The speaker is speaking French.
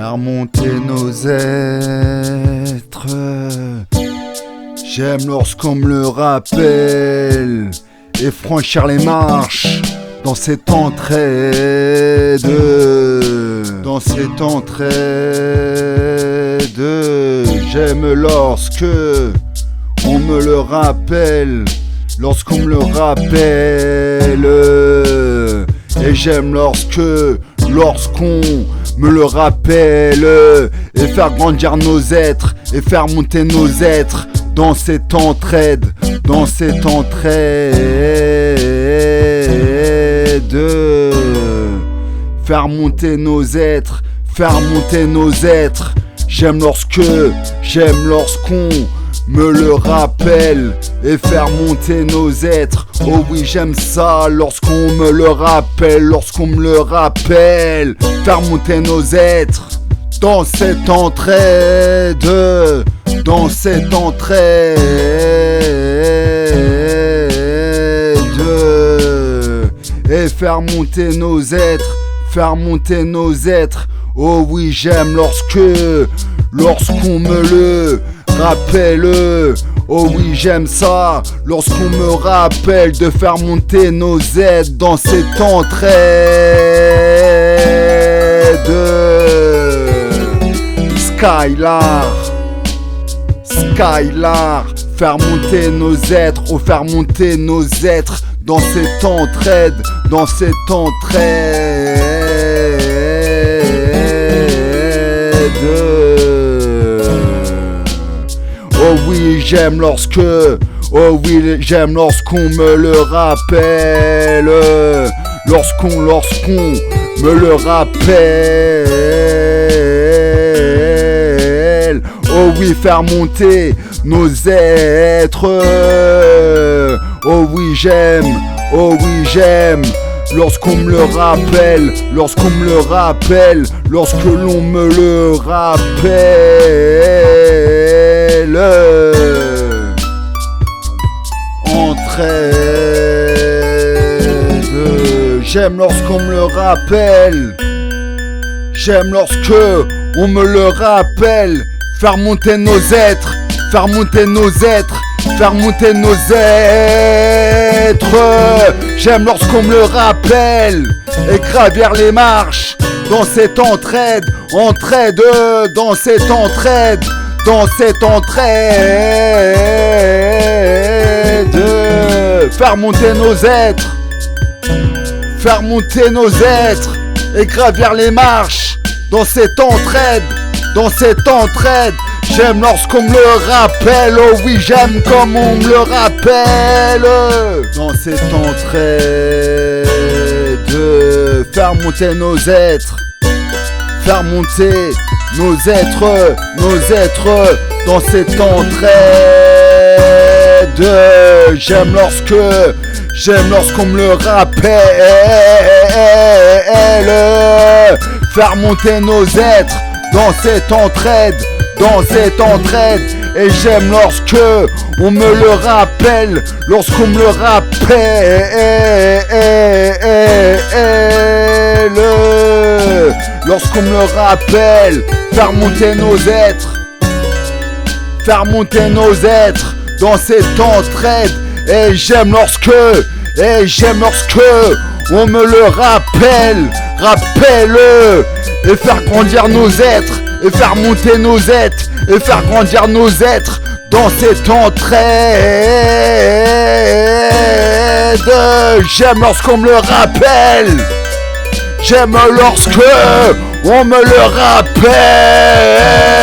Faire monter nos êtres. J'aime lorsqu'on me le rappelle. Et franchir les marches dans cette entraide. Dans cette entraide. J'aime lorsque on me le rappelle. Lorsqu'on me le rappelle. Et j'aime lorsqu'on me le rappelle. Et faire grandir nos êtres. Et faire monter nos êtres dans cette entraide. Dans cette entraide. Faire monter nos êtres. Faire monter nos êtres. J'aime lorsqu'on me le rappelle. Et faire monter nos êtres. Oh oui, j'aime ça lorsqu'on me le rappelle. Lorsqu'on me le rappelle. Faire monter nos êtres dans cette entraide. Dans cette entraide. Et faire monter nos êtres. Faire monter nos êtres. Oh oui, j'aime lorsqu'on me le rappelle. Oh oui, j'aime ça lorsqu'on me rappelle de faire monter nos êtres dans cette entraide. Skylar, faire monter nos êtres, oh faire monter nos êtres dans cette entraide, dans cette entraide. Oh oui, j'aime lorsqu'on me le rappelle. Lorsqu'on me le rappelle. Oh oui, faire monter nos êtres. Oh oui, j'aime. Lorsqu'on me le rappelle, lorsque l'on me le rappelle. Entraide. J'aime lorsqu'on me le rappelle. J'aime lorsque on me le rappelle. Faire monter nos êtres. Faire monter nos êtres. Faire monter nos êtres. J'aime lorsqu'on me le rappelle. Et gravir les marches dans cette entraide. Entraide. Dans cette entraide. Dans cette entraide. Faire monter nos êtres. Faire monter nos êtres. Et gravir les marches dans cette entraide. Dans cette entraide. J'aime lorsqu'on me le rappelle. Oh oui, j'aime comme on me le rappelle. Dans cette entraide. Faire monter nos êtres. Faire monter nos êtres dans cette entraide. J'aime lorsqu'on me le rappelle. Faire monter nos êtres dans cette entraide. Dans cette entraide. Et j'aime lorsque on me le rappelle. Lorsqu'on me le rappelle. Lorsqu'on me le rappelle. Faire monter nos êtres. Faire monter nos êtres dans cette entraide. Et j'aime lorsque on me le rappelle. Et faire grandir nos êtres. Et faire monter nos êtres. Et faire grandir nos êtres dans cette entraide. J'aime lorsqu'on me le rappelle. J'aime lorsque on me le rappelle.